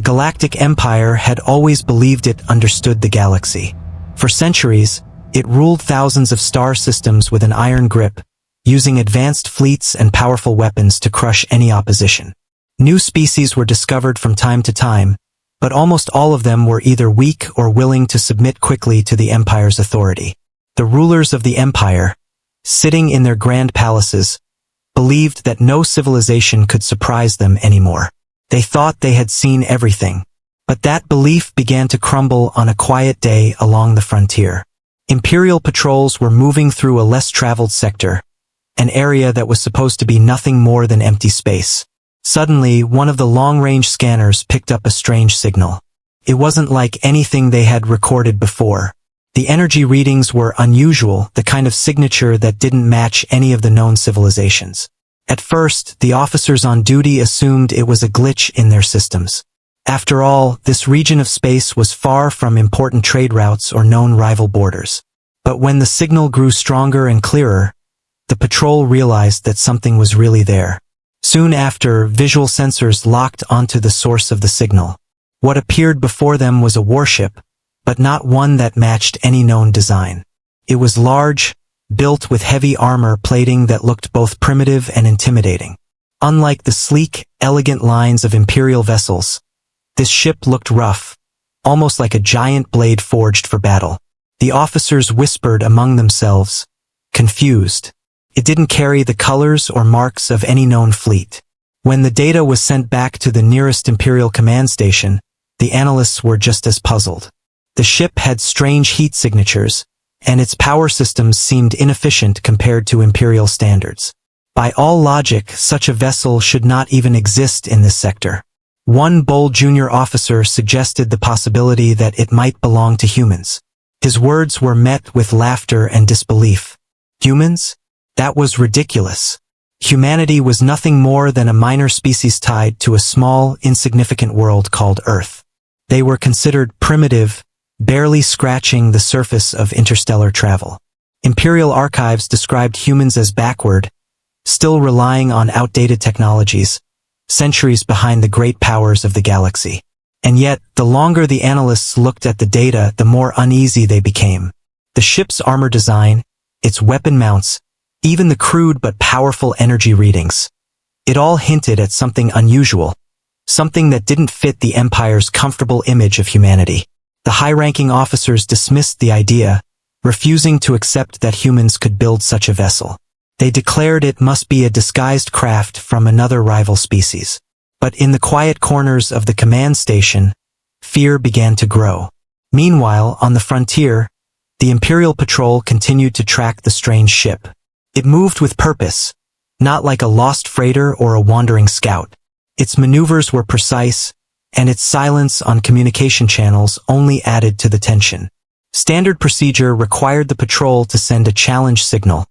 Galactic Empire had always believed it understood the galaxy. For centuries, it ruled thousands of star systems with an iron grip, using advanced fleets and powerful weapons to crush any opposition. New species were discovered from time to time, but almost all of them were either weak or willing to submit quickly to the Empire's authority. The rulers of the Empire, sitting in their grand palaces, believed that no civilization could surprise them anymore. They thought they had seen everything. But that belief began to crumble on a quiet day along the frontier. Imperial patrols were moving through a less traveled sector, an area that was supposed to be nothing more than empty space. Suddenly, one of the long-range scanners picked up a strange signal. It wasn't like anything they had recorded before. The energy readings were unusual, the kind of signature that didn't match any of the known civilizations. At first, the officers on duty assumed it was a glitch in their systems. After all, this region of space was far from important trade routes or known rival borders. But when the signal grew stronger and clearer, the patrol realized that something was really there. Soon after, visual sensors locked onto the source of the signal. What appeared before them was a warship, but not one that matched any known design. It was large, built with heavy armor plating that looked both primitive and intimidating. Unlike the sleek, elegant lines of Imperial vessels, this ship looked rough, almost like a giant blade forged for battle. The officers whispered among themselves, confused. It didn't carry the colors or marks of any known fleet. When the data was sent back to the nearest Imperial command station, the analysts were just as puzzled. The ship had strange heat signatures, and its power systems seemed inefficient compared to Imperial standards. By all logic, such a vessel should not even exist in this sector. One bold junior officer suggested the possibility that it might belong to humans. His words were met with laughter and disbelief. Humans? That was ridiculous. Humanity was nothing more than a minor species tied to a small, insignificant world called Earth. They were considered primitive, barely scratching the surface of interstellar travel. Imperial archives described humans as backward, still relying on outdated technologies, centuries behind the great powers of the galaxy. And yet, the longer the analysts looked at the data, the more uneasy they became. The ship's armor design, its weapon mounts, even the crude but powerful energy readings. It all hinted at something unusual, something that didn't fit the Empire's comfortable image of humanity. The high-ranking officers dismissed the idea, refusing to accept that humans could build such a vessel. They declared it must be a disguised craft from another rival species. But in the quiet corners of the command station, fear began to grow. Meanwhile, on the frontier, the Imperial patrol continued to track the strange ship. It moved with purpose, not like a lost freighter or a wandering scout. Its maneuvers were precise, and its silence on communication channels only added to the tension. Standard procedure required the patrol to send a challenge signal,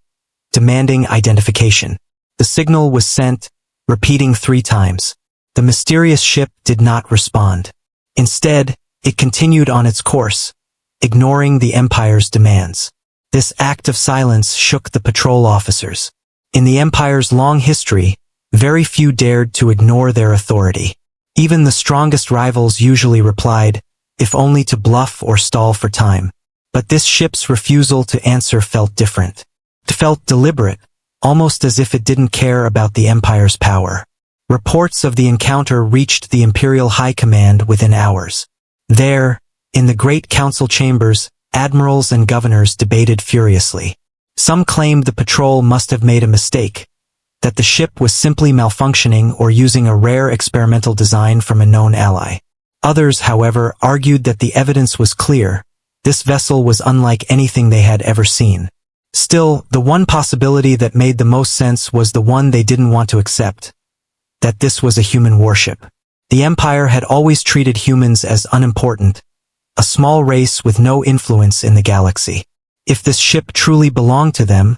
demanding identification. The signal was sent, repeating 3 times. The mysterious ship did not respond. Instead, it continued on its course, ignoring the Empire's demands. This act of silence shook the patrol officers. In the Empire's long history, very few dared to ignore their authority. Even the strongest rivals usually replied, if only to bluff or stall for time. But this ship's refusal to answer felt different. It felt deliberate, almost as if it didn't care about the Empire's power. Reports of the encounter reached the Imperial High Command within hours. There, in the Great Council chambers, admirals and governors debated furiously. Some claimed the patrol must have made a mistake, that the ship was simply malfunctioning or using a rare experimental design from a known ally. Others, however, argued that the evidence was clear. This vessel was unlike anything they had ever seen. Still, the one possibility that made the most sense was the one they didn't want to accept, that this was a human warship. The Empire had always treated humans as unimportant, a small race with no influence in the galaxy. If this ship truly belonged to them,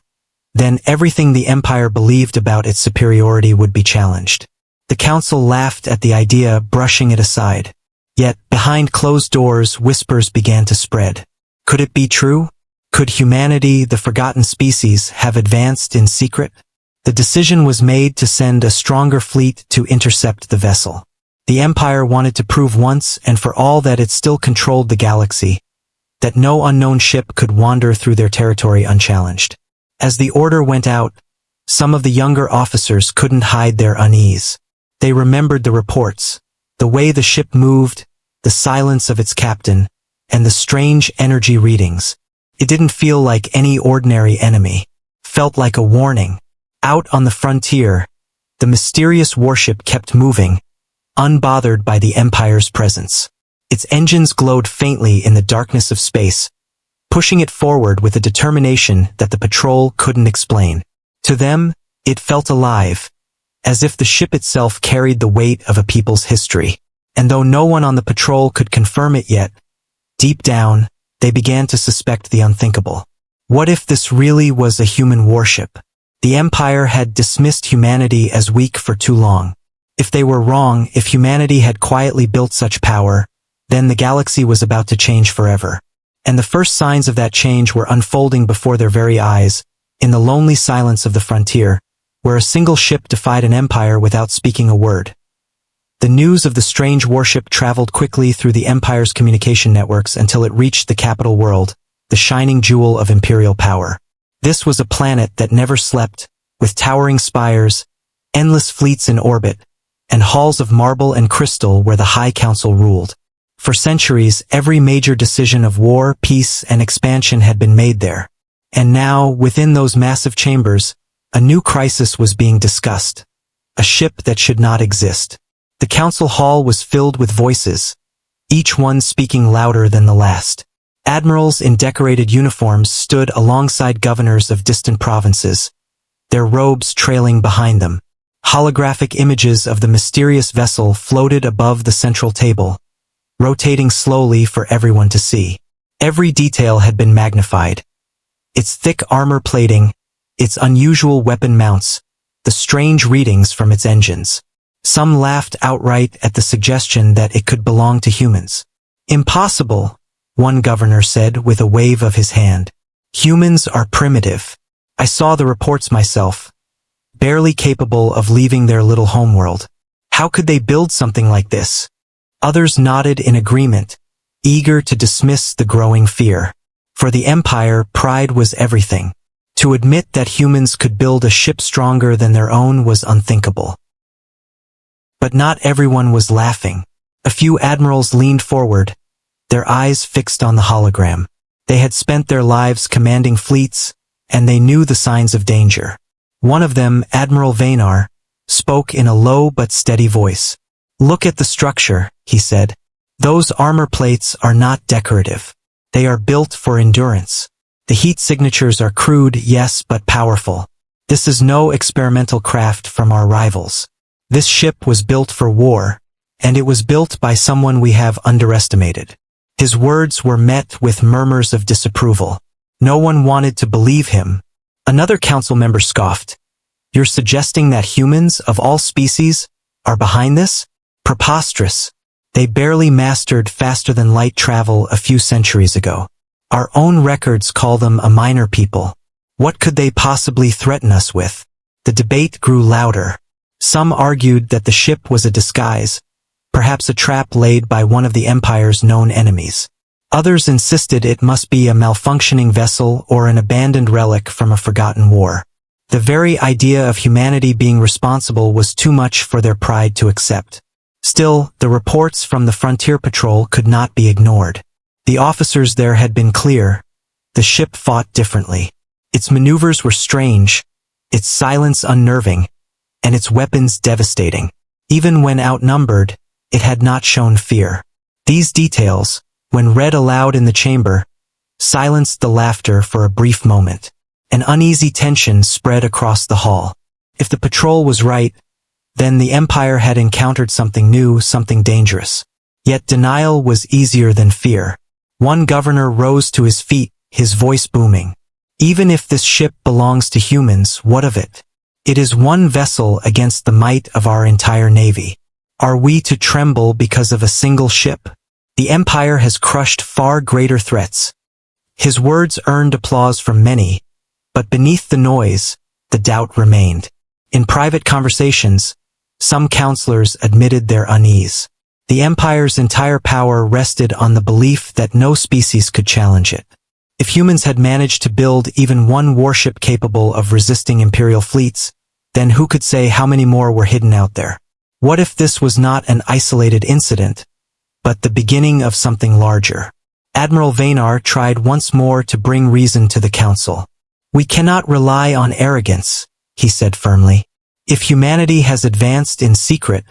then everything the Empire believed about its superiority would be challenged. The Council laughed at the idea, brushing it aside. Yet, behind closed doors, whispers began to spread. Could it be true? Could humanity, the forgotten species, have advanced in secret? The decision was made to send a stronger fleet to intercept the vessel. The Empire wanted to prove once and for all that it still controlled the galaxy, that no unknown ship could wander through their territory unchallenged. As the order went out, some of the younger officers couldn't hide their unease. They remembered the reports, the way the ship moved, the silence of its captain, and the strange energy readings. It didn't feel like any ordinary enemy. Felt like a warning. Out on the frontier, the mysterious warship kept moving, unbothered by the Empire's presence. Its engines glowed faintly in the darkness of space, pushing it forward with a determination that the patrol couldn't explain. To them, it felt alive, as if the ship itself carried the weight of a people's history. And though no one on the patrol could confirm it yet, deep down, they began to suspect the unthinkable. What if this really was a human warship? The Empire had dismissed humanity as weak for too long. If they were wrong, if humanity had quietly built such power, then the galaxy was about to change forever. And the first signs of that change were unfolding before their very eyes, in the lonely silence of the frontier, where a single ship defied an empire without speaking a word. The news of the strange warship traveled quickly through the Empire's communication networks until it reached the capital world, the shining jewel of imperial power. This was a planet that never slept, with towering spires, endless fleets in orbit, and halls of marble and crystal where the High Council ruled. For centuries, every major decision of war, peace, and expansion had been made there. And now, within those massive chambers, a new crisis was being discussed. A ship that should not exist. The council hall was filled with voices, each one speaking louder than the last. Admirals in decorated uniforms stood alongside governors of distant provinces, their robes trailing behind them. Holographic images of the mysterious vessel floated above the central table, rotating slowly for everyone to see. Every detail had been magnified. Its thick armor plating, its unusual weapon mounts, the strange readings from its engines. Some laughed outright at the suggestion that it could belong to humans. Impossible, one governor said with a wave of his hand. Humans are primitive. I saw the reports myself, barely capable of leaving their little homeworld. How could they build something like this? Others nodded in agreement, eager to dismiss the growing fear. For the Empire, pride was everything. To admit that humans could build a ship stronger than their own was unthinkable. But not everyone was laughing. A few admirals leaned forward, their eyes fixed on the hologram. They had spent their lives commanding fleets, and they knew the signs of danger. One of them, Admiral Vaynar, spoke in a low but steady voice. "Look at the structure," he said. "Those armor plates are not decorative. They are built for endurance. The heat signatures are crude, yes, but powerful. This is no experimental craft from our rivals. This ship was built for war, and it was built by someone we have underestimated." His words were met with murmurs of disapproval. No one wanted to believe him. Another council member scoffed. "You're suggesting that humans, of all species, are behind this? Preposterous. They barely mastered faster-than-light travel a few centuries ago. Our own records call them a minor people. What could they possibly threaten us with?" The debate grew louder. Some argued that the ship was a disguise, perhaps a trap laid by one of the Empire's known enemies. Others insisted it must be a malfunctioning vessel or an abandoned relic from a forgotten war. The very idea of humanity being responsible was too much for their pride to accept. Still, the reports from the Frontier Patrol could not be ignored. The officers there had been clear. The ship fought differently. Its maneuvers were strange, its silence unnerving, and its weapons devastating. Even when outnumbered, it had not shown fear. These details, when read aloud in the chamber, silenced the laughter for a brief moment. An uneasy tension spread across the hall. If the patrol was right, then the Empire had encountered something new, something dangerous. Yet denial was easier than fear. One governor rose to his feet, his voice booming. "Even if this ship belongs to humans, what of it? It is one vessel against the might of our entire navy. Are we to tremble because of a single ship? The Empire has crushed far greater threats." His words earned applause from many, but beneath the noise, the doubt remained. In private conversations, some counselors admitted their unease. The Empire's entire power rested on the belief that no species could challenge it. If humans had managed to build even one warship capable of resisting Imperial fleets, then who could say how many more were hidden out there? What if this was not an isolated incident, but the beginning of something larger? Admiral Vaynar tried once more to bring reason to the council. "We cannot rely on arrogance," he said firmly. "If humanity has advanced in secret,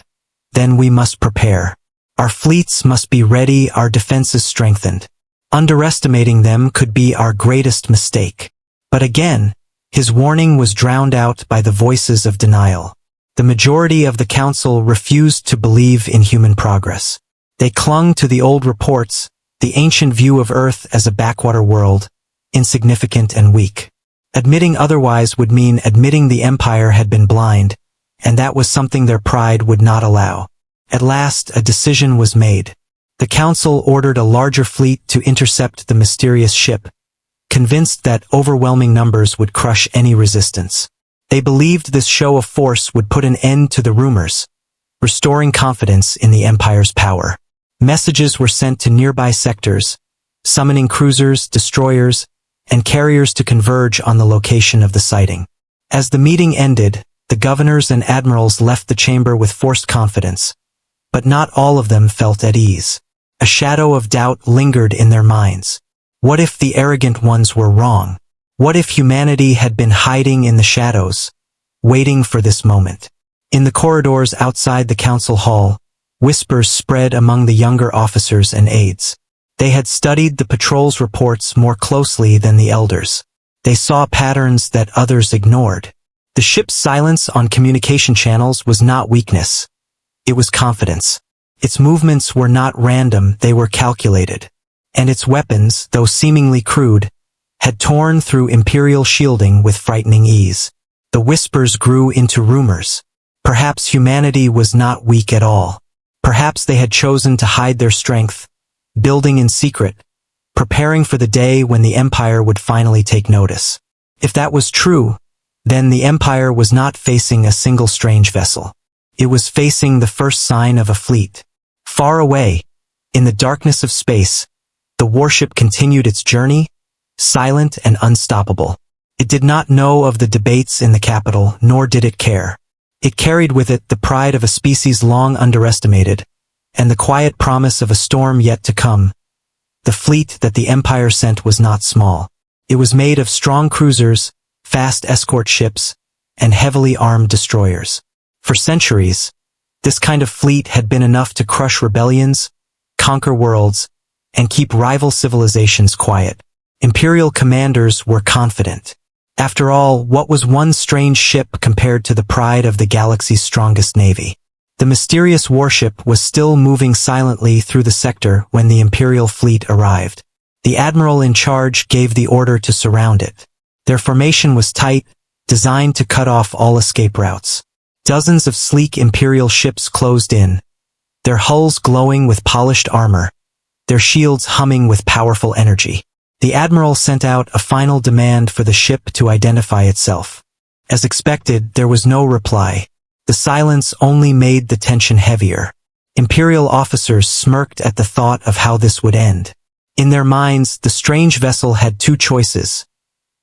then we must prepare. Our fleets must be ready, our defenses strengthened. Underestimating them could be our greatest mistake." But again, his warning was drowned out by the voices of denial. The majority of the council refused to believe in human progress. They clung to the old reports, the ancient view of Earth as a backwater world, insignificant and weak. Admitting otherwise would mean admitting the Empire had been blind, and that was something their pride would not allow. At last, a decision was made. The council ordered a larger fleet to intercept the mysterious ship, convinced that overwhelming numbers would crush any resistance. They believed this show of force would put an end to the rumors, restoring confidence in the Empire's power. Messages were sent to nearby sectors, summoning cruisers, destroyers, and carriers to converge on the location of the sighting. As the meeting ended, the governors and admirals left the chamber with forced confidence, but not all of them felt at ease. A shadow of doubt lingered in their minds. What if the arrogant ones were wrong? What if humanity had been hiding in the shadows, waiting for this moment? In the corridors outside the council hall, whispers spread among the younger officers and aides. They had studied the patrol's reports more closely than the elders. They saw patterns that others ignored. The ship's silence on communication channels was not weakness. It was confidence. Its movements were not random, they were calculated. And its weapons, though seemingly crude, had torn through Imperial shielding with frightening ease. The whispers grew into rumors. Perhaps humanity was not weak at all. Perhaps they had chosen to hide their strength, building in secret, preparing for the day when the Empire would finally take notice. If that was true, then the Empire was not facing a single strange vessel. It was facing the first sign of a fleet. Far away, in the darkness of space, the warship continued its journey, silent and unstoppable. It did not know of the debates in the capital, nor did it care. It carried with it the pride of a species long underestimated, and the quiet promise of a storm yet to come. The fleet that the Empire sent was not small. It was made of strong cruisers, fast escort ships, and heavily armed destroyers. For centuries, this kind of fleet had been enough to crush rebellions, conquer worlds, and keep rival civilizations quiet. Imperial commanders were confident. After all, what was one strange ship compared to the pride of the galaxy's strongest navy? The mysterious warship was still moving silently through the sector when the Imperial fleet arrived. The admiral in charge gave the order to surround it. Their formation was tight, designed to cut off all escape routes. Dozens of sleek Imperial ships closed in, their hulls glowing with polished armor, their shields humming with powerful energy. The admiral sent out a final demand for the ship to identify itself. As expected, there was no reply. The silence only made the tension heavier. Imperial officers smirked at the thought of how this would end. In their minds, the strange vessel had two choices: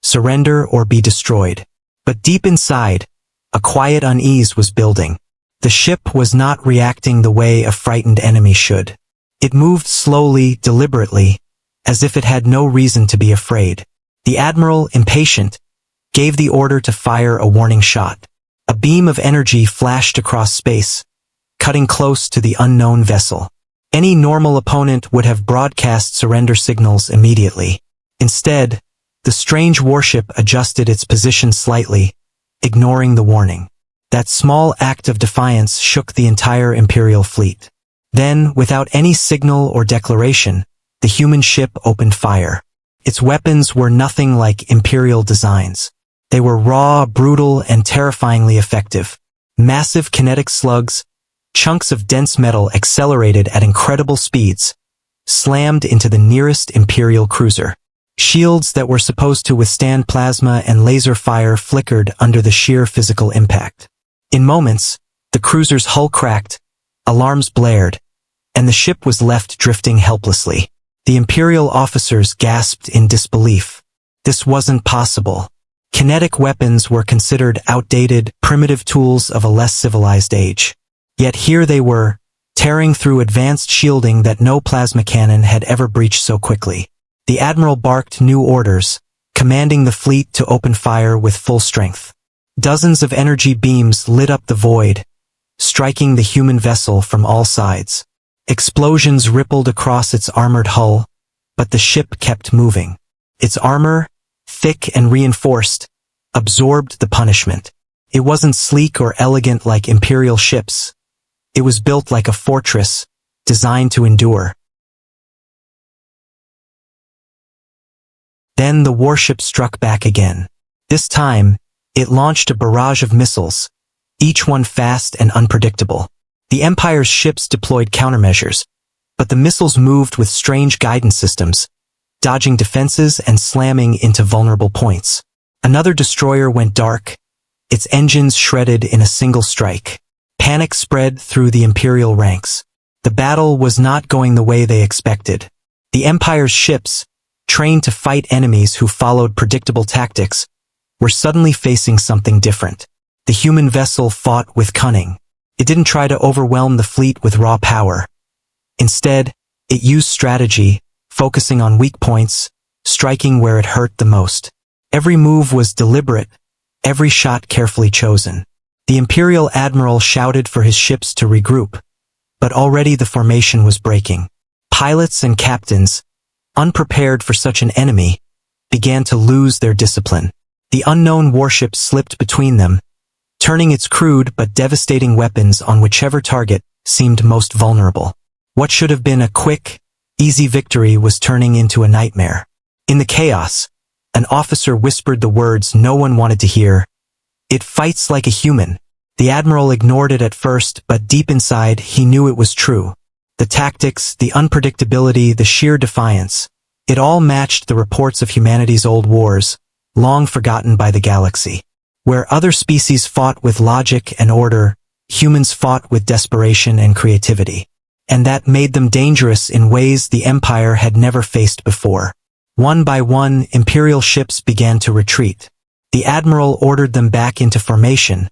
surrender or be destroyed. But deep inside, a quiet unease was building. The ship was not reacting the way a frightened enemy should. It moved slowly, deliberately, as if it had no reason to be afraid. The admiral, impatient, gave the order to fire a warning shot. A beam of energy flashed across space, cutting close to the unknown vessel. Any normal opponent would have broadcast surrender signals immediately. Instead, the strange warship adjusted its position slightly, ignoring the warning. That small act of defiance shook the entire Imperial fleet. Then, without any signal or declaration, the human ship opened fire. Its weapons were nothing like Imperial designs. They were raw, brutal, and terrifyingly effective. Massive kinetic slugs, chunks of dense metal accelerated at incredible speeds, slammed into the nearest Imperial cruiser. Shields that were supposed to withstand plasma and laser fire flickered under the sheer physical impact. In moments, the cruiser's hull cracked, alarms blared, and the ship was left drifting helplessly. The Imperial officers gasped in disbelief. This wasn't possible. Kinetic weapons were considered outdated, primitive tools of a less civilized age. Yet here they were, tearing through advanced shielding that no plasma cannon had ever breached so quickly. The Admiral barked new orders, commanding the fleet to open fire with full strength. Dozens of energy beams lit up the void, striking the human vessel from all sides. Explosions rippled across its armored hull, but the ship kept moving. Its armor, thick and reinforced, absorbed the punishment. It wasn't sleek or elegant like Imperial ships. It was built like a fortress, designed to endure. Then the warship struck back again. This time, it launched a barrage of missiles, each one fast and unpredictable. The Empire's ships deployed countermeasures, but the missiles moved with strange guidance systems, dodging defenses and slamming into vulnerable points. Another destroyer went dark, its engines shredded in a single strike. Panic spread through the Imperial ranks. The battle was not going the way they expected. The Empire's ships, trained to fight enemies who followed predictable tactics, were suddenly facing something different. The human vessel fought with cunning. It didn't try to overwhelm the fleet with raw power. Instead, it used strategy, focusing on weak points, striking where it hurt the most. Every move was deliberate, every shot carefully chosen. The Imperial Admiral shouted for his ships to regroup, but already the formation was breaking. Pilots and captains, unprepared for such an enemy, began to lose their discipline. The unknown warship slipped between them, turning its crude but devastating weapons on whichever target seemed most vulnerable. What should have been a quick, easy victory was turning into a nightmare. In the chaos, an officer whispered the words no one wanted to hear. "It fights like a human." The Admiral ignored it at first, but deep inside he knew it was true. The tactics, the unpredictability, the sheer defiance. It all matched the reports of humanity's old wars, long forgotten by the galaxy. Where other species fought with logic and order, humans fought with desperation and creativity. And that made them dangerous in ways the Empire had never faced before. One by one, Imperial ships began to retreat. The Admiral ordered them back into formation,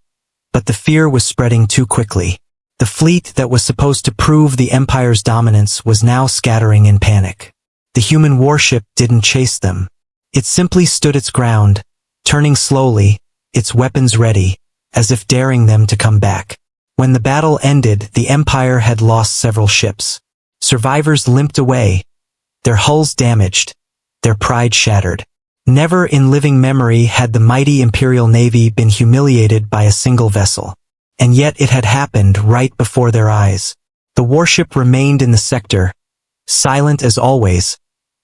but the fear was spreading too quickly. The fleet that was supposed to prove the Empire's dominance was now scattering in panic. The human warship didn't chase them. It simply stood its ground, turning slowly, its weapons ready, as if daring them to come back. When the battle ended, the Empire had lost several ships. Survivors limped away, their hulls damaged, their pride shattered. Never in living memory had the mighty Imperial Navy been humiliated by a single vessel. And yet it had happened right before their eyes. The warship remained in the sector, silent as always,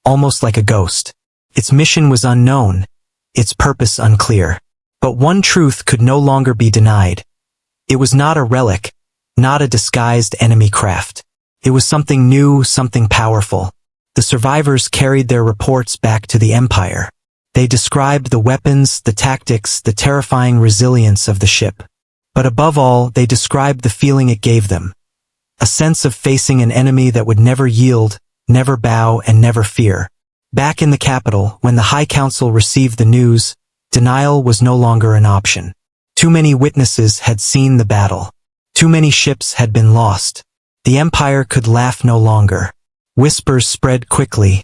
almost like a ghost. Its mission was unknown, its purpose unclear. But one truth could no longer be denied. It was not a relic, not a disguised enemy craft. It was something new, something powerful. The survivors carried their reports back to the Empire. They described the weapons, the tactics, the terrifying resilience of the ship. But above all, they described the feeling it gave them. A sense of facing an enemy that would never yield, never bow, and never fear. Back in the capital, when the High Council received the news, denial was no longer an option. Too many witnesses had seen the battle. Too many ships had been lost. The Empire could laugh no longer. Whispers spread quickly.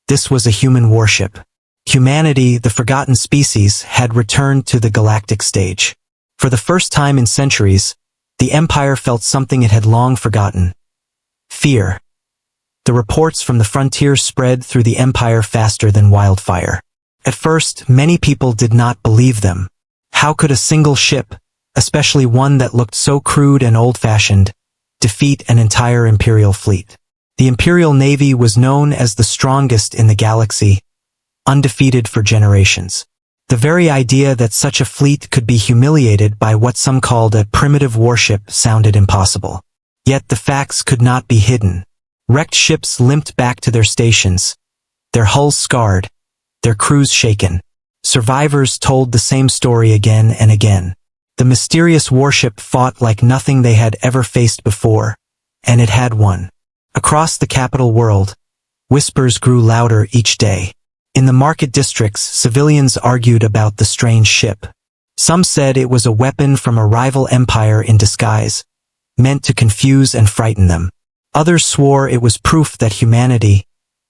This was a human warship. Humanity, the forgotten species, had returned to the galactic stage. For the first time in centuries, the Empire felt something it had long forgotten. Fear. The reports from the frontier spread through the Empire faster than wildfire. At first, many people did not believe them. How could a single ship, especially one that looked so crude and old-fashioned, defeat an entire Imperial fleet? The Imperial Navy was known as the strongest in the galaxy, undefeated for generations. The very idea that such a fleet could be humiliated by what some called a primitive warship sounded impossible. Yet the facts could not be hidden. Wrecked ships limped back to their stations, their hulls scarred, their crews shaken. Survivors told the same story again and again. The mysterious warship fought like nothing they had ever faced before, and it had won. Across the capital world, whispers grew louder each day. In the market districts, civilians argued about the strange ship. Some said it was a weapon from a rival empire in disguise, meant to confuse and frighten them. Others swore it was proof that humanity,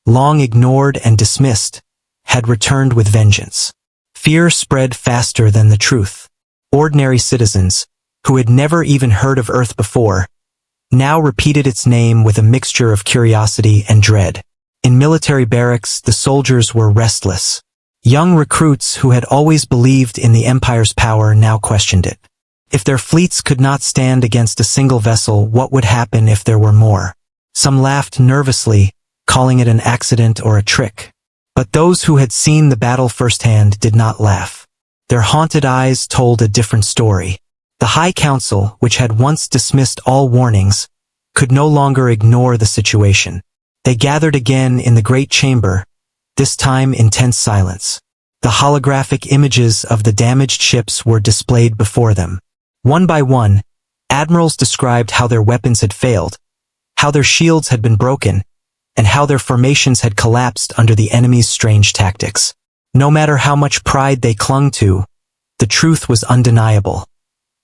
long ignored and dismissed, had returned with vengeance. Fear spread faster than the truth. Ordinary citizens, who had never even heard of Earth before, now repeated its name with a mixture of curiosity and dread. In military barracks, the soldiers were restless. Young recruits who had always believed in the Empire's power now questioned it. If their fleets could not stand against a single vessel, what would happen if there were more? Some laughed nervously, calling it an accident or a trick. But those who had seen the battle firsthand did not laugh. Their haunted eyes told a different story. The High Council, which had once dismissed all warnings, could no longer ignore the situation. They gathered again in the Great Chamber, this time in tense silence. The holographic images of the damaged ships were displayed before them. One by one, admirals described how their weapons had failed, how their shields had been broken, and how their formations had collapsed under the enemy's strange tactics. No matter how much pride they clung to, the truth was undeniable.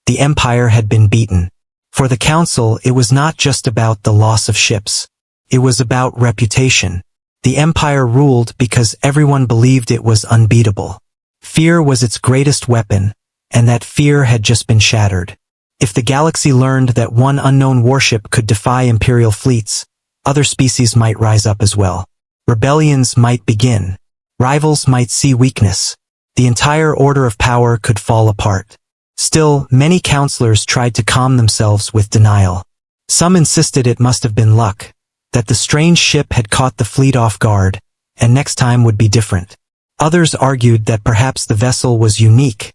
The Empire had been beaten. For the Council, it was not just about the loss of ships. It was about reputation. The Empire ruled because everyone believed it was unbeatable. Fear was its greatest weapon, and that fear had just been shattered. If the galaxy learned that one unknown warship could defy Imperial fleets, other species might rise up as well. Rebellions might begin. Rivals might see weakness. The entire order of power could fall apart. Still, many counselors tried to calm themselves with denial. Some insisted it must have been luck, that the strange ship had caught the fleet off guard, and next time would be different. Others argued that perhaps the vessel was unique,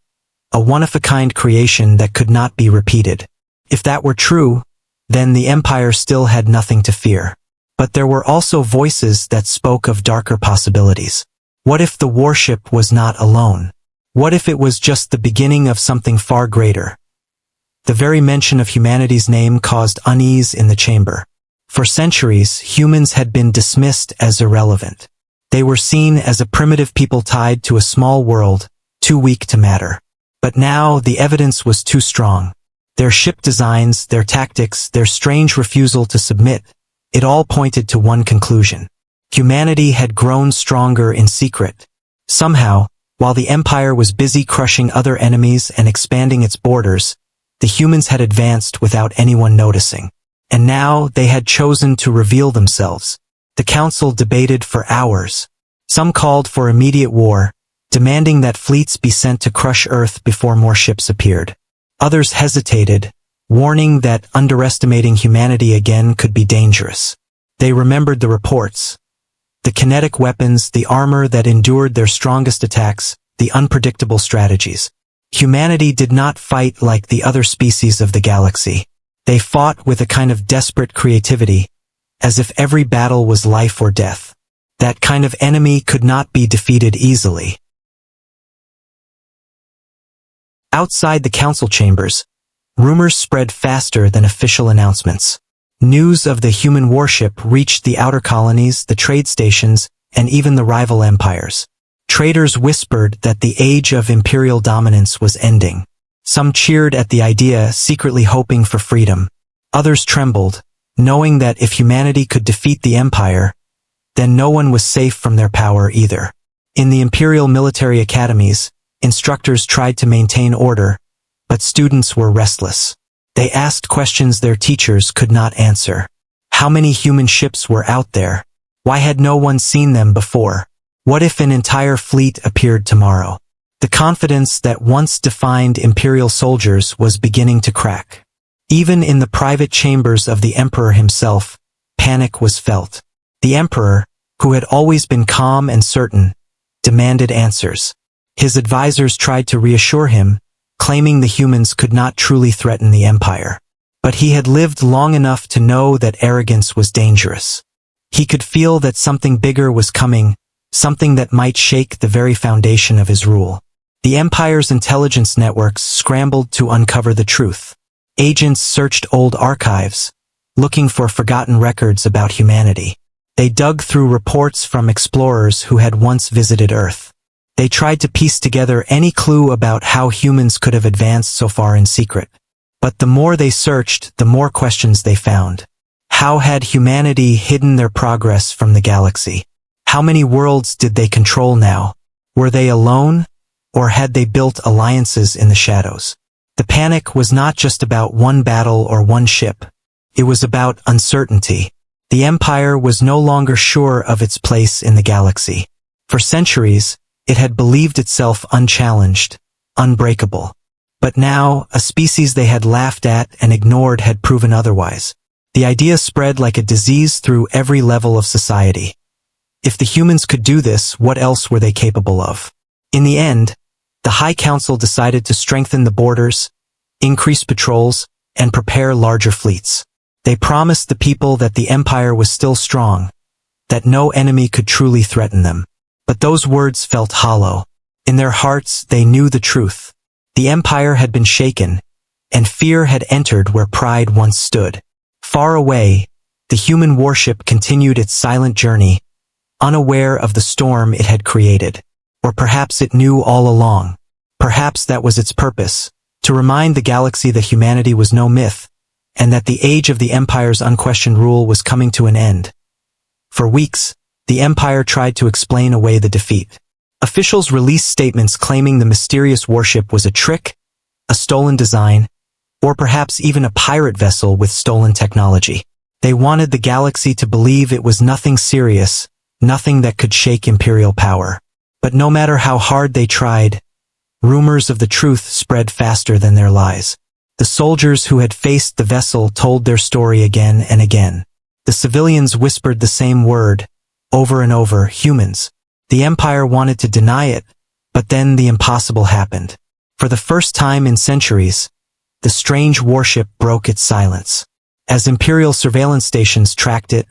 a one-of-a-kind creation that could not be repeated. If that were true, then the Empire still had nothing to fear. But there were also voices that spoke of darker possibilities. What if the warship was not alone? What if it was just the beginning of something far greater? The very mention of humanity's name caused unease in the chamber. For centuries, humans had been dismissed as irrelevant. They were seen as a primitive people tied to a small world, too weak to matter. But now the evidence was too strong. Their ship designs, their tactics, their strange refusal to submit, it all pointed to one conclusion. Humanity had grown stronger in secret. Somehow, while the Empire was busy crushing other enemies and expanding its borders, the humans had advanced without anyone noticing. And now they had chosen to reveal themselves. The Council debated for hours. Some called for immediate war, demanding that fleets be sent to crush Earth before more ships appeared. Others hesitated, warning that underestimating humanity again could be dangerous. They remembered the reports. The kinetic weapons, the armor that endured their strongest attacks, the unpredictable strategies. Humanity did not fight like the other species of the galaxy. They fought with a kind of desperate creativity, as if every battle was life or death. That kind of enemy could not be defeated easily. Outside the council chambers, rumors spread faster than official announcements. News of the human warship reached the outer colonies, the trade stations, and even the rival empires. Traders whispered that the age of imperial dominance was ending. Some cheered at the idea, secretly hoping for freedom. Others trembled, knowing that if humanity could defeat the empire, then no one was safe from their power either. In the imperial military academies, instructors tried to maintain order, but students were restless. They asked questions their teachers could not answer. How many human ships were out there? Why had no one seen them before? What if an entire fleet appeared tomorrow? The confidence that once defined imperial soldiers was beginning to crack. Even in the private chambers of the emperor himself, panic was felt. The emperor, who had always been calm and certain, demanded answers. His advisors tried to reassure him, claiming the humans could not truly threaten the empire. But he had lived long enough to know that arrogance was dangerous. He could feel that something bigger was coming, something that might shake the very foundation of his rule. The empire's intelligence networks scrambled to uncover the truth. Agents searched old archives, looking for forgotten records about humanity. They dug through reports from explorers who had once visited Earth. They tried to piece together any clue about how humans could have advanced so far in secret. But the more they searched, the more questions they found. How had humanity hidden their progress from the galaxy? How many worlds did they control now? Were they alone, or had they built alliances in the shadows? The panic was not just about one battle or one ship. It was about uncertainty. The Empire was no longer sure of its place in the galaxy. For centuries, it had believed itself unchallenged, unbreakable. But now, a species they had laughed at and ignored had proven otherwise. The idea spread like a disease through every level of society. If the humans could do this, what else were they capable of? In the end, the High Council decided to strengthen the borders, increase patrols, and prepare larger fleets. They promised the people that the Empire was still strong, that no enemy could truly threaten them. But those words felt hollow. In their hearts, they knew the truth. The Empire had been shaken, and fear had entered where pride once stood. Far away, the human warship continued its silent journey, unaware of the storm it had created. Or perhaps it knew all along. Perhaps that was its purpose, to remind the galaxy that humanity was no myth, and that the age of the Empire's unquestioned rule was coming to an end. For weeks, the Empire tried to explain away the defeat. Officials released statements claiming the mysterious warship was a trick, a stolen design, or perhaps even a pirate vessel with stolen technology. They wanted the galaxy to believe it was nothing serious, nothing that could shake imperial power. But no matter how hard they tried, rumors of the truth spread faster than their lies. The soldiers who had faced the vessel told their story again and again. The civilians whispered the same word, over and over, humans. The Empire wanted to deny it, but then the impossible happened. For the first time in centuries, the strange warship broke its silence. As Imperial surveillance stations tracked it,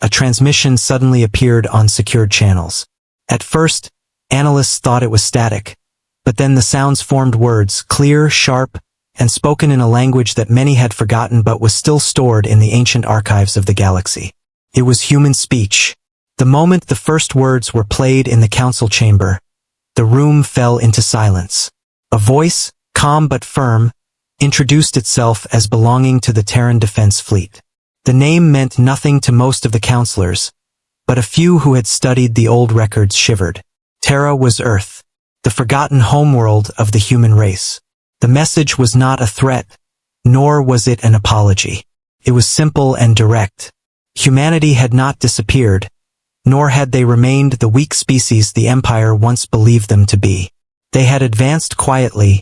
a transmission suddenly appeared on secured channels. At first, analysts thought it was static, but then the sounds formed words, clear, sharp, and spoken in a language that many had forgotten but was still stored in the ancient archives of the galaxy. It was human speech. The moment the first words were played in the council chamber, the room fell into silence. A voice, calm but firm, introduced itself as belonging to the Terran Defense Fleet. The name meant nothing to most of the counselors, but a few who had studied the old records shivered. Terra was Earth, the forgotten homeworld of the human race. The message was not a threat, nor was it an apology. It was simple and direct. Humanity had not disappeared, nor had they remained the weak species the Empire once believed them to be. They had advanced quietly,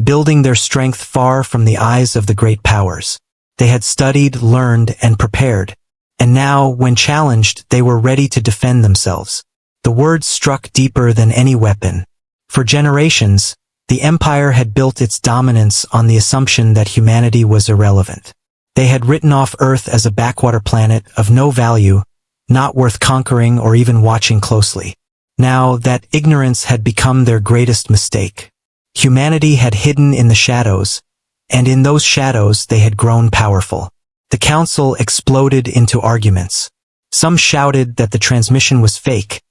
building their strength far from the eyes of the great powers. They had studied, learned, and prepared, and now, when challenged, they were ready to defend themselves. The words struck deeper than any weapon. For generations, the Empire had built its dominance on the assumption that humanity was irrelevant. They had written off Earth as a backwater planet of no value, not worth conquering or even watching closely. Now, that ignorance had become their greatest mistake. Humanity had hidden in the shadows, and in those shadows they had grown powerful. The council exploded into arguments. Some shouted that the transmission was fake,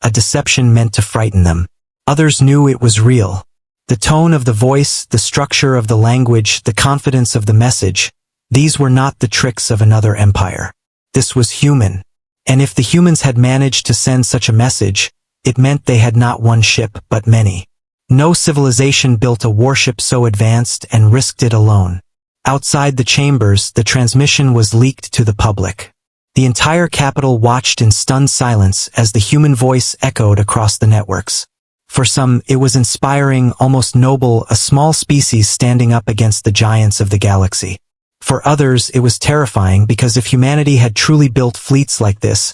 a deception meant to frighten them. Others knew it was real. The tone of the voice, the structure of the language, the confidence of the message, these were not the tricks of another empire. This was human. And if the humans had managed to send such a message, it meant they had not one ship but many. No civilization built a warship so advanced and risked it alone. Outside the chambers, the transmission was leaked to the public. The entire capital watched in stunned silence as the human voice echoed across the networks. For some, it was inspiring, almost noble, a small species standing up against the giants of the galaxy. For others, it was terrifying because if humanity had truly built fleets like this,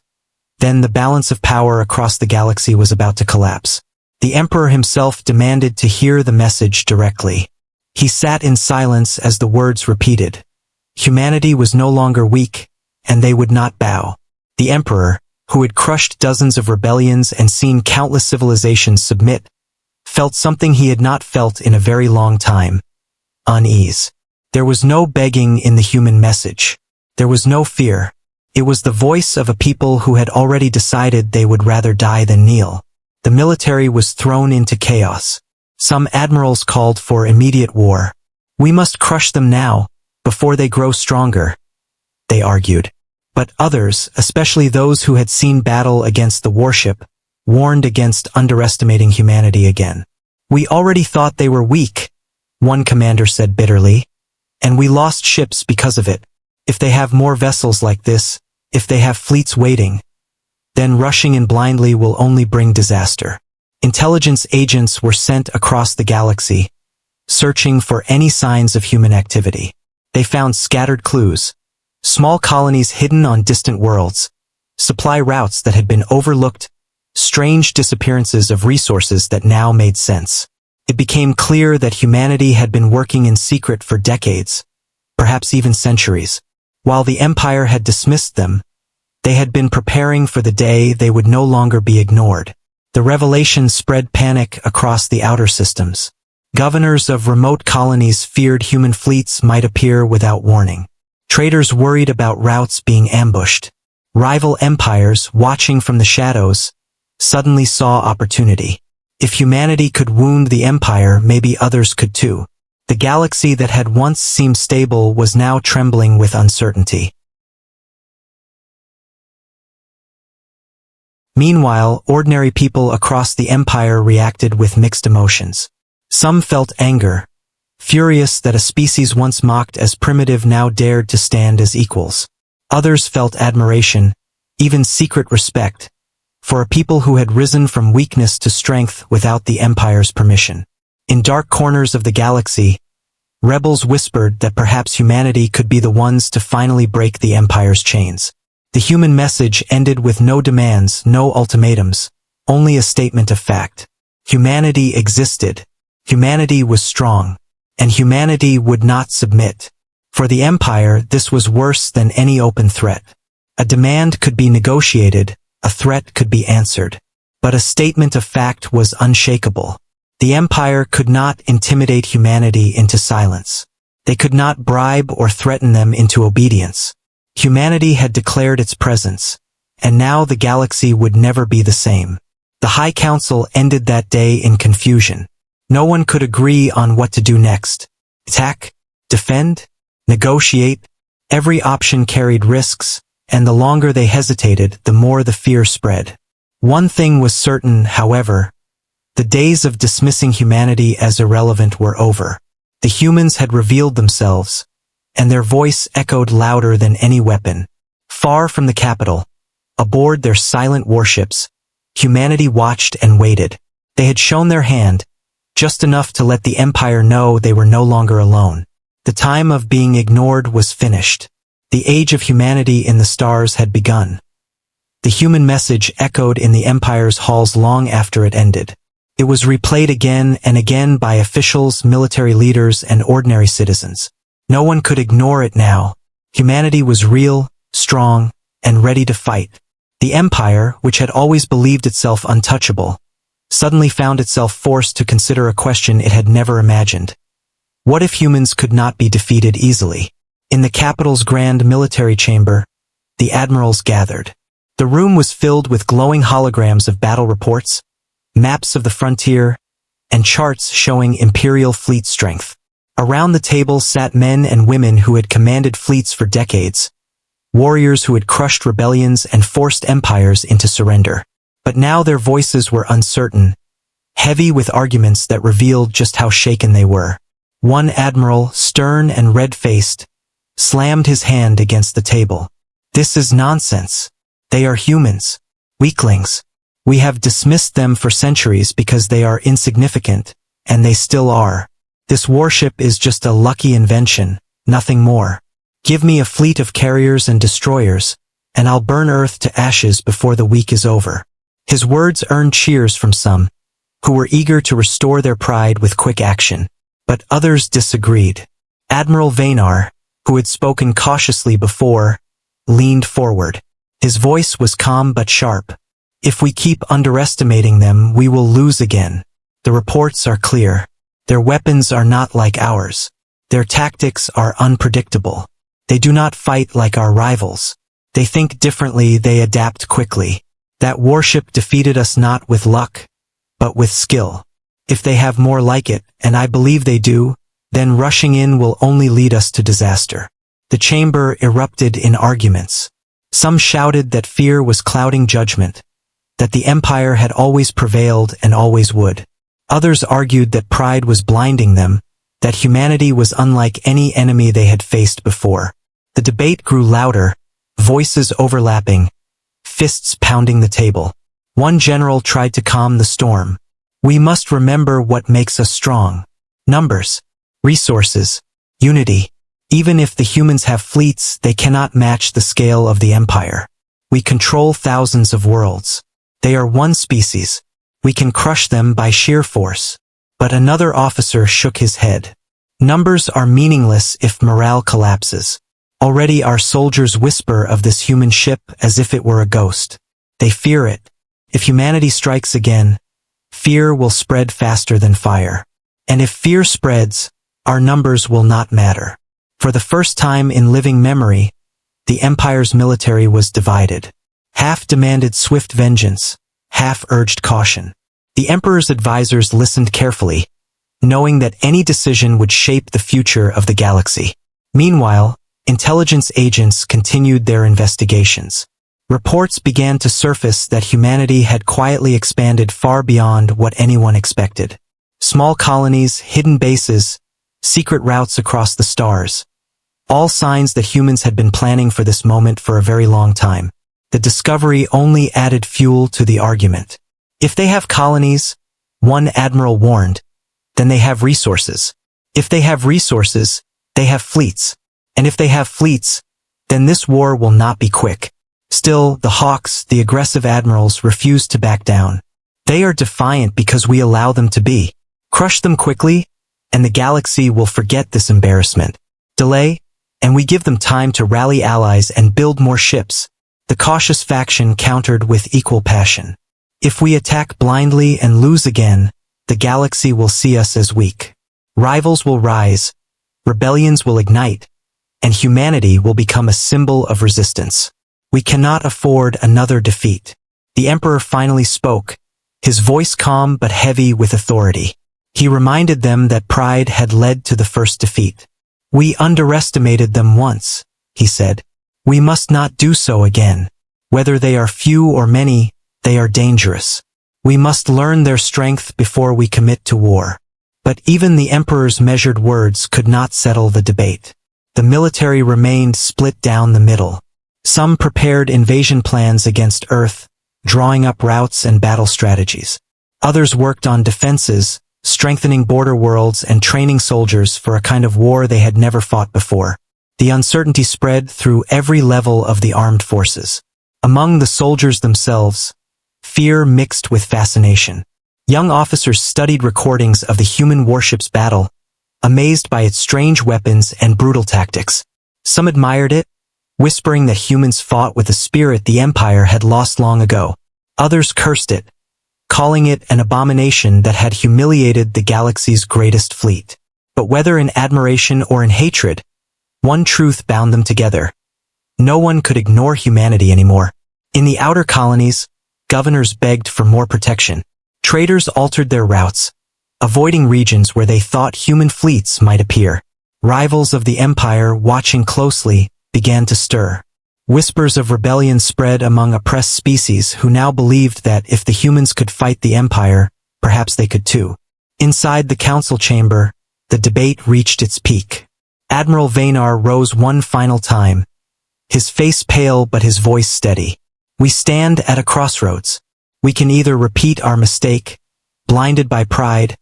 then the balance of power across the galaxy was about to collapse. The Emperor himself demanded to hear the message directly. He sat in silence as the words repeated. Humanity was no longer weak, and they would not bow. The Emperor, who had crushed dozens of rebellions and seen countless civilizations submit, felt something he had not felt in a very long time: unease. There was no begging in the human message. There was no fear. It was the voice of a people who had already decided they would rather die than kneel. The military was thrown into chaos. Some admirals called for immediate war. We must crush them now, before they grow stronger, they argued. But others, especially those who had seen battle against the warship, warned against underestimating humanity again. We already thought they were weak, one commander said bitterly, and we lost ships because of it. If they have more vessels like this, if they have fleets waiting, then rushing in blindly will only bring disaster. Intelligence agents were sent across the galaxy, searching for any signs of human activity. They found scattered clues, small colonies hidden on distant worlds, supply routes that had been overlooked, strange disappearances of resources that now made sense. It became clear that humanity had been working in secret for decades, perhaps even centuries. While the Empire had dismissed them, they had been preparing for the day they would no longer be ignored. The revelation spread panic across the outer systems. Governors of remote colonies feared human fleets might appear without warning. Traders worried about routes being ambushed. Rival empires, watching from the shadows, suddenly saw opportunity. If humanity could wound the Empire, maybe others could too. The galaxy that had once seemed stable was now trembling with uncertainty. Meanwhile, ordinary people across the Empire reacted with mixed emotions. Some felt anger, furious that a species once mocked as primitive now dared to stand as equals. Others felt admiration, even secret respect, for a people who had risen from weakness to strength without the Empire's permission. In dark corners of the galaxy, rebels whispered that perhaps humanity could be the ones to finally break the Empire's chains. The human message ended with no demands, no ultimatums, only a statement of fact. Humanity existed, humanity was strong, and humanity would not submit. For the Empire, this was worse than any open threat. A demand could be negotiated, a threat could be answered. But a statement of fact was unshakable. The Empire could not intimidate humanity into silence. They could not bribe or threaten them into obedience. Humanity had declared its presence, and now the galaxy would never be the same. The High Council ended that day in confusion. No one could agree on what to do next. Attack? Defend? Negotiate? Every option carried risks, and the longer they hesitated, the more the fear spread. One thing was certain, however. The days of dismissing humanity as irrelevant were over. The humans had revealed themselves, and their voice echoed louder than any weapon. Far from the capital, aboard their silent warships, humanity watched and waited. They had shown their hand, just enough to let the Empire know they were no longer alone. The time of being ignored was finished. The age of humanity in the stars had begun. The human message echoed in the Empire's halls long after it ended. It was replayed again and again by officials, military leaders, and ordinary citizens. No one could ignore it now. Humanity was real, strong, and ready to fight. The Empire, which had always believed itself untouchable, suddenly found itself forced to consider a question it had never imagined. What if humans could not be defeated easily? In the capital's grand military chamber, the admirals gathered. The room was filled with glowing holograms of battle reports, maps of the frontier, and charts showing imperial fleet strength. Around the table sat men and women who had commanded fleets for decades, warriors who had crushed rebellions and forced empires into surrender. But now their voices were uncertain, heavy with arguments that revealed just how shaken they were. One admiral, stern and red-faced, slammed his hand against the table. "This is nonsense. They are humans, weaklings. We have dismissed them for centuries because they are insignificant, and they still are. This warship is just a lucky invention, nothing more. Give me a fleet of carriers and destroyers, and I'll burn Earth to ashes before the week is over." His words earned cheers from some, who were eager to restore their pride with quick action. But others disagreed. Admiral Vaynar, who had spoken cautiously before, leaned forward. His voice was calm but sharp. "If we keep underestimating them, we will lose again. The reports are clear. Their weapons are not like ours. Their tactics are unpredictable. They do not fight like our rivals. They think differently, they adapt quickly. That warship defeated us not with luck, but with skill. If they have more like it, and I believe they do, then rushing in will only lead us to disaster. The chamber erupted in arguments. Some shouted that fear was clouding judgment, that the Empire had always prevailed and always would. Others argued that pride was blinding them, that humanity was unlike any enemy they had faced before. The debate grew louder, voices overlapping, fists pounding the table. One general tried to calm the storm. We must remember what makes us strong. Numbers, resources, unity. Even if the humans have fleets, they cannot match the scale of the Empire. We control thousands of worlds. They are one species. We can crush them by sheer force. But another officer shook his head. Numbers are meaningless if morale collapses. Already our soldiers whisper of this human ship as if it were a ghost. They fear it. If humanity strikes again, fear will spread faster than fire. And if fear spreads, our numbers will not matter. For the first time in living memory, the Empire's military was divided. Half demanded swift vengeance, half urged caution. The Emperor's advisors listened carefully, knowing that any decision would shape the future of the galaxy. Meanwhile, intelligence agents continued their investigations. Reports began to surface that humanity had quietly expanded far beyond what anyone expected. Small colonies, hidden bases, secret routes across the stars. All signs that humans had been planning for this moment for a very long time. The discovery only added fuel to the argument. If they have colonies, one admiral warned, then they have resources. If they have resources, they have fleets. And if they have fleets, then this war will not be quick. Still, the Hawks, the aggressive admirals, refuse to back down. They are defiant because we allow them to be. Crush them quickly, and the galaxy will forget this embarrassment. Delay, and we give them time to rally allies and build more ships. The cautious faction countered with equal passion. If we attack blindly and lose again, the galaxy will see us as weak. Rivals will rise, rebellions will ignite, and humanity will become a symbol of resistance. We cannot afford another defeat. The Emperor finally spoke, his voice calm but heavy with authority. He reminded them that pride had led to the first defeat. We underestimated them once, he said. We must not do so again. Whether they are few or many, they are dangerous. We must learn their strength before we commit to war. But even the Emperor's measured words could not settle the debate. The military remained split down the middle. Some prepared invasion plans against Earth, drawing up routes and battle strategies. Others worked on defenses, strengthening border worlds and training soldiers for a kind of war they had never fought before. The uncertainty spread through every level of the armed forces. Among the soldiers themselves, fear mixed with fascination. Young officers studied recordings of the human warship's battle, amazed by its strange weapons and brutal tactics. Some admired it, whispering that humans fought with a spirit the Empire had lost long ago. Others cursed it, calling it an abomination that had humiliated the galaxy's greatest fleet. But whether in admiration or in hatred, one truth bound them together. No one could ignore humanity anymore. In the outer colonies, governors begged for more protection. Traders altered their routes, avoiding regions where they thought human fleets might appear. Rivals of the Empire, watching closely, began to stir. Whispers of rebellion spread among oppressed species who now believed that if the humans could fight the Empire, perhaps they could too. Inside the council chamber, the debate reached its peak. Admiral Vaynar rose one final time, his face pale but his voice steady. We stand at a crossroads. We can either repeat our mistake, blinded by pride,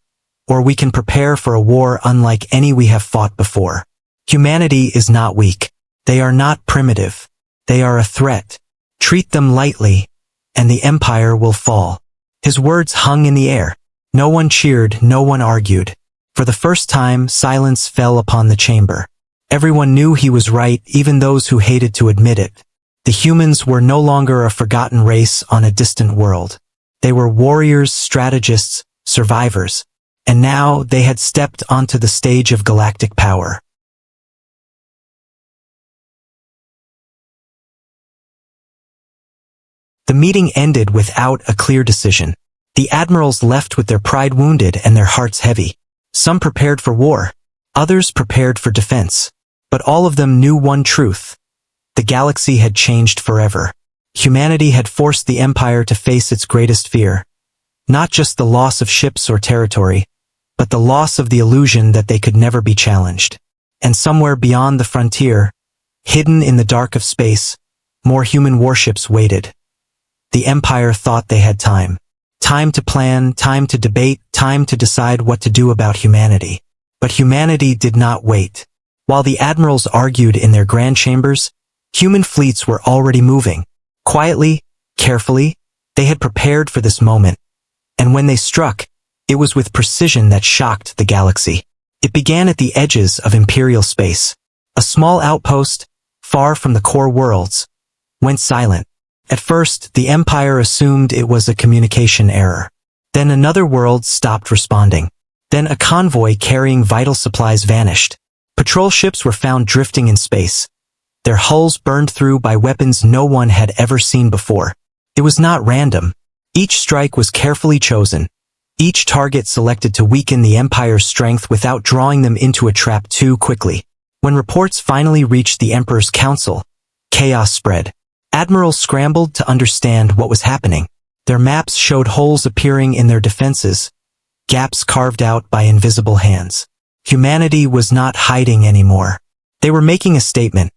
or we can prepare for a war unlike any we have fought before. Humanity is not weak. They are not primitive. They are a threat. Treat them lightly, and the Empire will fall. His words hung in the air. No one cheered, no one argued. For the first time, silence fell upon the chamber. Everyone knew he was right, even those who hated to admit it. The humans were no longer a forgotten race on a distant world. They were warriors, strategists, survivors, and now they had stepped onto the stage of galactic power. The meeting ended without a clear decision. The admirals left with their pride wounded and their hearts heavy. Some prepared for war, others prepared for defense. But all of them knew one truth. The galaxy had changed forever. Humanity had forced the Empire to face its greatest fear. Not just the loss of ships or territory, but the loss of the illusion that they could never be challenged. And somewhere beyond the frontier, hidden in the dark of space, more human warships waited. The Empire thought they had time. Time to plan, time to debate, time to decide what to do about humanity. But humanity did not wait. While the admirals argued in their grand chambers, human fleets were already moving. Quietly, carefully, they had prepared for this moment. And when they struck, it was with precision that shocked the galaxy. It began at the edges of imperial space. A small outpost, far from the core worlds, went silent. At first, the Empire assumed it was a communication error. Then another world stopped responding. Then a convoy carrying vital supplies vanished. Patrol ships were found drifting in space, their hulls burned through by weapons no one had ever seen before. It was not random. Each strike was carefully chosen, each target selected to weaken the Empire's strength without drawing them into a trap too quickly. When reports finally reached the Emperor's council, chaos spread. Admirals scrambled to understand what was happening. Their maps showed holes appearing in their defenses, gaps carved out by invisible hands. Humanity was not hiding anymore. They were making a statement.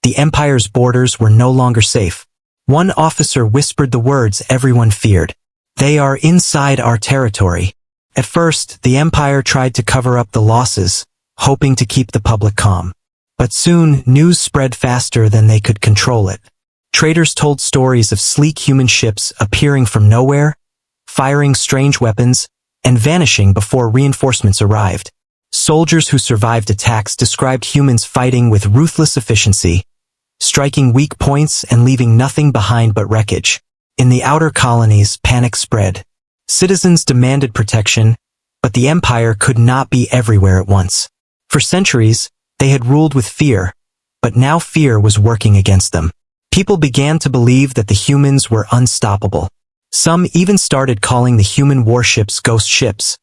The Empire's borders were no longer safe. One officer whispered the words everyone feared. They are inside our territory. At first, the Empire tried to cover up the losses, hoping to keep the public calm. But soon, news spread faster than they could control it. Traders told stories of sleek human ships appearing from nowhere, firing strange weapons, and vanishing before reinforcements arrived. Soldiers who survived attacks described humans fighting with ruthless efficiency, striking weak points and leaving nothing behind but wreckage. In the outer colonies, panic spread. Citizens demanded protection, but the Empire could not be everywhere at once. For centuries, they had ruled with fear, but now fear was working against them. People began to believe that the humans were unstoppable. Some even started calling the human warships ghost ships,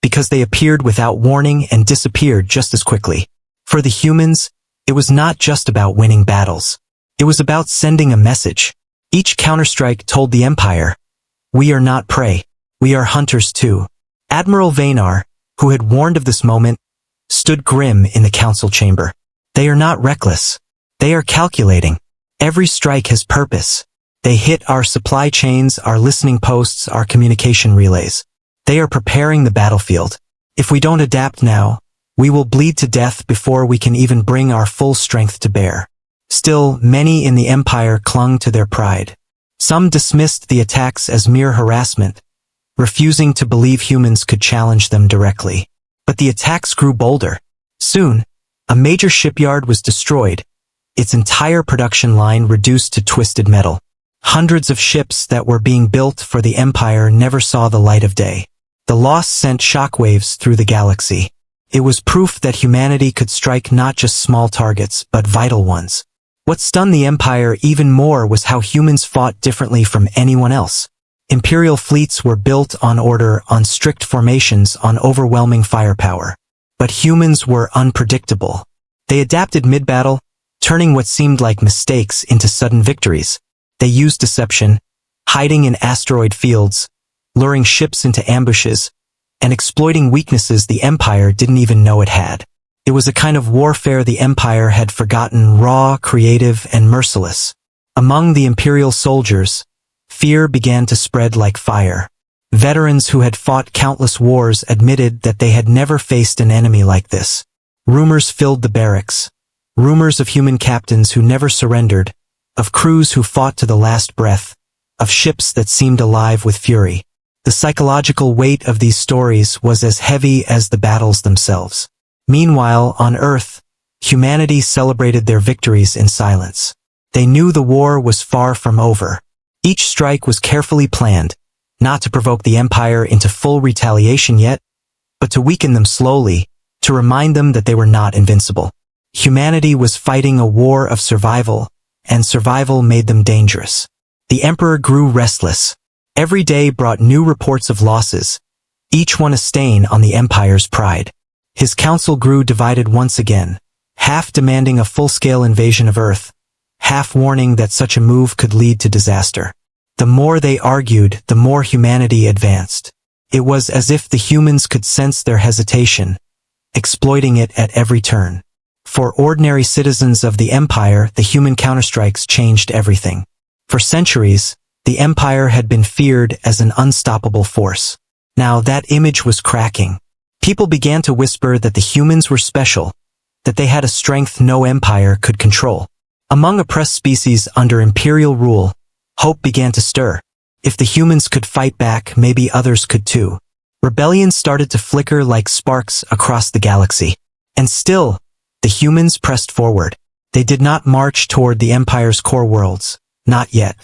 because they appeared without warning and disappeared just as quickly. For the humans, it was not just about winning battles. It was about sending a message. Each counterstrike told the Empire, "We are not prey. We are hunters too." Admiral Vaynar, who had warned of this moment, stood grim in the council chamber. They are not reckless. They are calculating. Every strike has purpose. They hit our supply chains, our listening posts, our communication relays. They are preparing the battlefield. If we don't adapt now, we will bleed to death before we can even bring our full strength to bear. Still, many in the Empire clung to their pride. Some dismissed the attacks as mere harassment, refusing to believe humans could challenge them directly. But the attacks grew bolder. Soon, a major shipyard was destroyed, its entire production line reduced to twisted metal. Hundreds of ships that were being built for the Empire never saw the light of day. The loss sent shockwaves through the galaxy. It was proof that humanity could strike not just small targets, but vital ones. What stunned the Empire even more was how humans fought differently from anyone else. Imperial fleets were built on order, on strict formations, on overwhelming firepower. But humans were unpredictable. They adapted mid-battle, turning what seemed like mistakes into sudden victories. They used deception, hiding in asteroid fields, luring ships into ambushes, and exploiting weaknesses the Empire didn't even know it had. It was a kind of warfare the Empire had forgotten, raw, creative, and merciless. Among the Imperial soldiers, fear began to spread like fire. Veterans who had fought countless wars admitted that they had never faced an enemy like this. Rumors filled the barracks. Rumors of human captains who never surrendered, of crews who fought to the last breath, of ships that seemed alive with fury. The psychological weight of these stories was as heavy as the battles themselves. Meanwhile, on Earth, humanity celebrated their victories in silence. They knew the war was far from over. Each strike was carefully planned, not to provoke the Empire into full retaliation yet, but to weaken them slowly, to remind them that they were not invincible. Humanity was fighting a war of survival, and survival made them dangerous. The Emperor grew restless. Every day brought new reports of losses, each one a stain on the Empire's pride. His council grew divided once again, half demanding a full-scale invasion of Earth, half warning that such a move could lead to disaster. The more they argued, the more humanity advanced. It was as if the humans could sense their hesitation, exploiting it at every turn. For ordinary citizens of the Empire, the human counterstrikes changed everything. For centuries, the Empire had been feared as an unstoppable force. Now that image was cracking. People began to whisper that the humans were special, that they had a strength no empire could control. Among oppressed species under imperial rule, hope began to stir. If the humans could fight back, maybe others could too. Rebellions started to flicker like sparks across the galaxy. And still, the humans pressed forward. They did not march toward the Empire's core worlds. Not yet.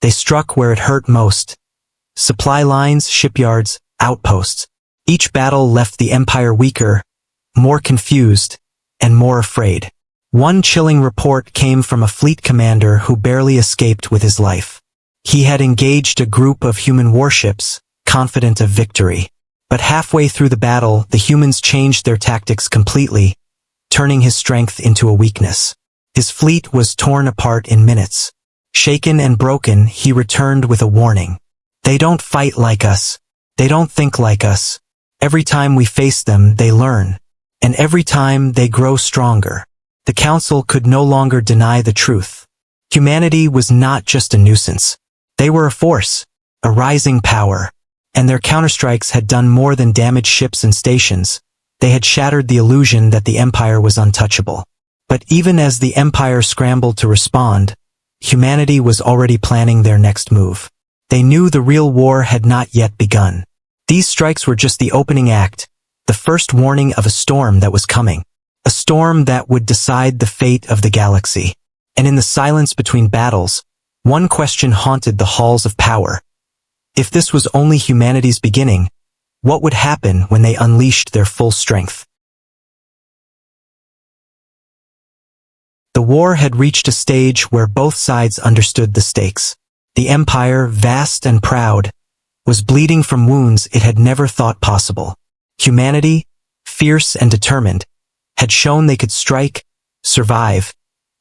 They struck where it hurt most. Supply lines, shipyards, outposts. Each battle left the Empire weaker, more confused, and more afraid. One chilling report came from a fleet commander who barely escaped with his life. He had engaged a group of human warships, confident of victory. But halfway through the battle, the humans changed their tactics completely, turning his strength into a weakness. His fleet was torn apart in minutes. Shaken and broken, he returned with a warning. They don't fight like us. They don't think like us. Every time we face them, they learn. And every time, they grow stronger. The Council could no longer deny the truth. Humanity was not just a nuisance. They were a force, a rising power. And their counterstrikes had done more than damage ships and stations. They had shattered the illusion that the Empire was untouchable. But even as the Empire scrambled to respond, humanity was already planning their next move. They knew the real war had not yet begun. These strikes were just the opening act, the first warning of a storm that was coming. A storm that would decide the fate of the galaxy. And in the silence between battles, one question haunted the halls of power. If this was only humanity's beginning, what would happen when they unleashed their full strength? The war had reached a stage where both sides understood the stakes. The Empire, vast and proud, was bleeding from wounds it had never thought possible. Humanity, fierce and determined, had shown they could strike, survive,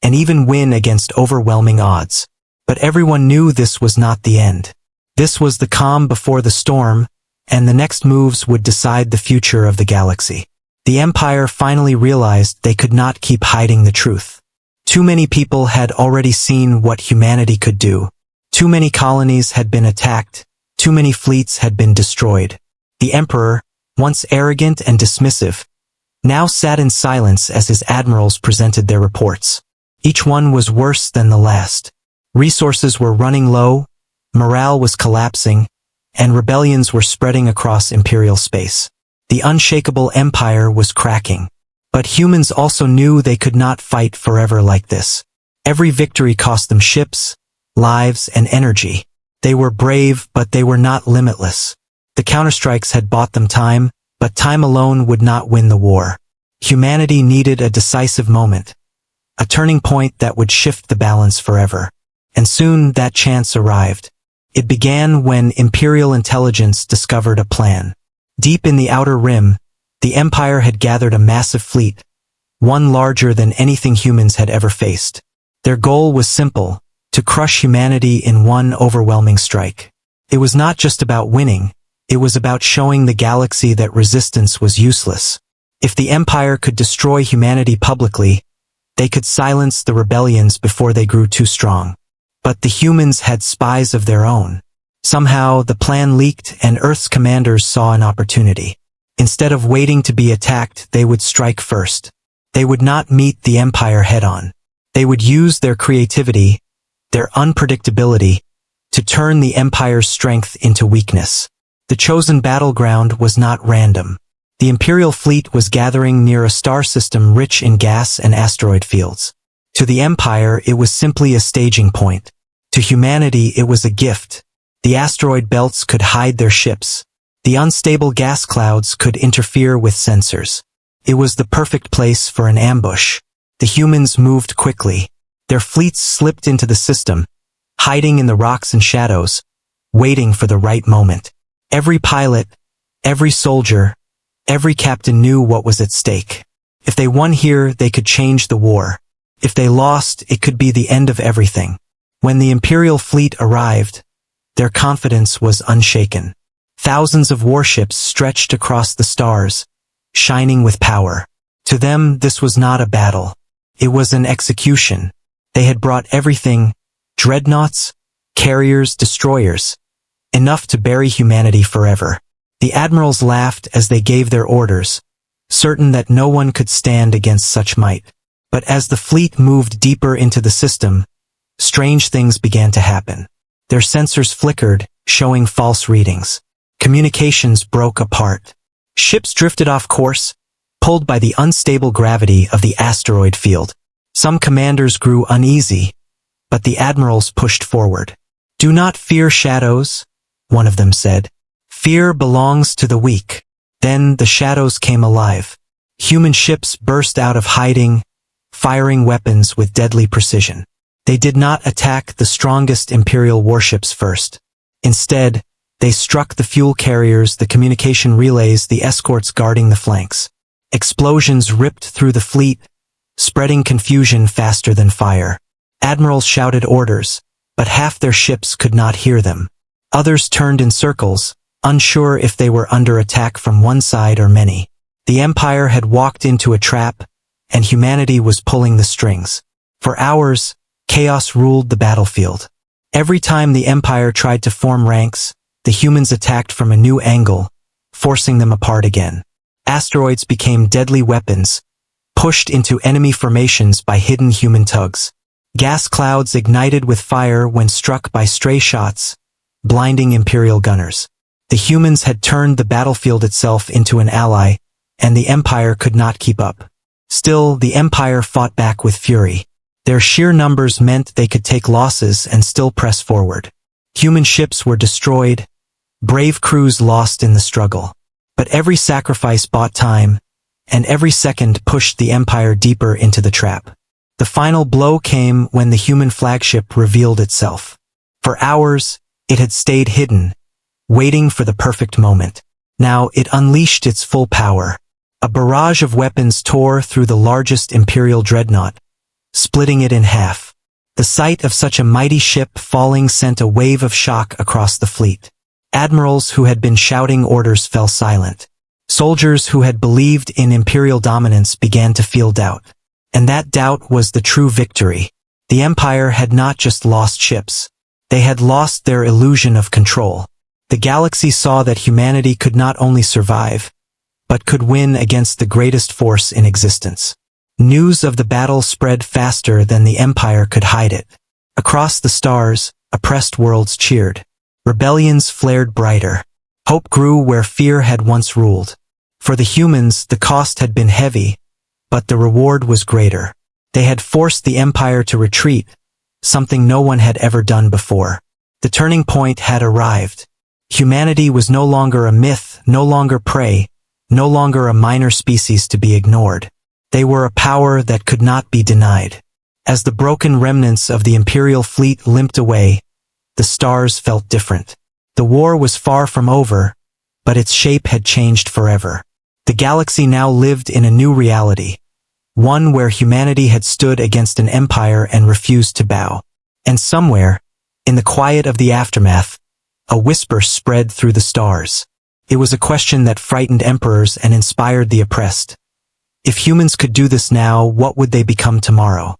and even win against overwhelming odds. But everyone knew this was not the end. This was the calm before the storm, and the next moves would decide the future of the galaxy. The Empire finally realized they could not keep hiding the truth. Too many people had already seen what humanity could do. Too many colonies had been attacked. Too many fleets had been destroyed. The Emperor, once arrogant and dismissive, now sat in silence as his admirals presented their reports. Each one was worse than the last. Resources were running low, morale was collapsing, and rebellions were spreading across imperial space. The unshakable empire was cracking. But humans also knew they could not fight forever like this. Every victory cost them ships, lives, and energy. They were brave, but they were not limitless. The counterstrikes had bought them time, but time alone would not win the war. Humanity needed a decisive moment, a turning point that would shift the balance forever. And soon that chance arrived. It began when Imperial intelligence discovered a plan. Deep in the Outer Rim, the Empire had gathered a massive fleet, one larger than anything humans had ever faced. Their goal was simple, to crush humanity in one overwhelming strike. It was not just about winning, it was about showing the galaxy that resistance was useless. If the Empire could destroy humanity publicly, they could silence the rebellions before they grew too strong. But the humans had spies of their own. Somehow, the plan leaked and Earth's commanders saw an opportunity. Instead of waiting to be attacked, they would strike first. They would not meet the Empire head-on. They would use their creativity, their unpredictability, to turn the Empire's strength into weakness. The chosen battleground was not random. The Imperial fleet was gathering near a star system rich in gas and asteroid fields. To the Empire, it was simply a staging point. To humanity, it was a gift. The asteroid belts could hide their ships. The unstable gas clouds could interfere with sensors. It was the perfect place for an ambush. The humans moved quickly. Their fleets slipped into the system, hiding in the rocks and shadows, waiting for the right moment. Every pilot, every soldier, every captain knew what was at stake. If they won here, they could change the war. If they lost, it could be the end of everything. When the Imperial fleet arrived, their confidence was unshaken. Thousands of warships stretched across the stars, shining with power. To them, this was not a battle. It was an execution. They had brought everything, dreadnoughts, carriers, destroyers, enough to bury humanity forever. The admirals laughed as they gave their orders, certain that no one could stand against such might. But as the fleet moved deeper into the system, strange things began to happen. Their sensors flickered, showing false readings. Communications broke apart. Ships drifted off course, pulled by the unstable gravity of the asteroid field. Some commanders grew uneasy, but the admirals pushed forward. "Do not fear shadows," one of them said. "Fear belongs to the weak." Then the shadows came alive. Human ships burst out of hiding, firing weapons with deadly precision. They did not attack the strongest Imperial warships first. Instead, they struck the fuel carriers, the communication relays, the escorts guarding the flanks. Explosions ripped through the fleet, spreading confusion faster than fire. Admirals shouted orders, but half their ships could not hear them. Others turned in circles, unsure if they were under attack from one side or many. The Empire had walked into a trap, and humanity was pulling the strings. For hours, chaos ruled the battlefield. Every time the Empire tried to form ranks, the humans attacked from a new angle, forcing them apart again. Asteroids became deadly weapons, pushed into enemy formations by hidden human tugs. Gas clouds ignited with fire when struck by stray shots, blinding Imperial gunners. The humans had turned the battlefield itself into an ally, and the Empire could not keep up. Still, the Empire fought back with fury. Their sheer numbers meant they could take losses and still press forward. Human ships were destroyed, brave crews lost in the struggle. But every sacrifice bought time, and every second pushed the Empire deeper into the trap. The final blow came when the human flagship revealed itself. For hours, it had stayed hidden, waiting for the perfect moment. Now it unleashed its full power. A barrage of weapons tore through the largest Imperial dreadnought, splitting it in half. The sight of such a mighty ship falling sent a wave of shock across the fleet. Admirals who had been shouting orders fell silent. Soldiers who had believed in Imperial dominance began to feel doubt. And that doubt was the true victory. The Empire had not just lost ships. They had lost their illusion of control. The galaxy saw that humanity could not only survive, but could win against the greatest force in existence. News of the battle spread faster than the Empire could hide it. Across the stars, oppressed worlds cheered. Rebellions flared brighter. Hope grew where fear had once ruled. For the humans, the cost had been heavy, but the reward was greater. They had forced the Empire to retreat, something no one had ever done before. The turning point had arrived. Humanity was no longer a myth, no longer prey, no longer a minor species to be ignored. They were a power that could not be denied. As the broken remnants of the Imperial fleet limped away, the stars felt different. The war was far from over, but its shape had changed forever. The galaxy now lived in a new reality, one where humanity had stood against an empire and refused to bow. And somewhere, in the quiet of the aftermath, a whisper spread through the stars. It was a question that frightened emperors and inspired the oppressed. If humans could do this now, what would they become tomorrow?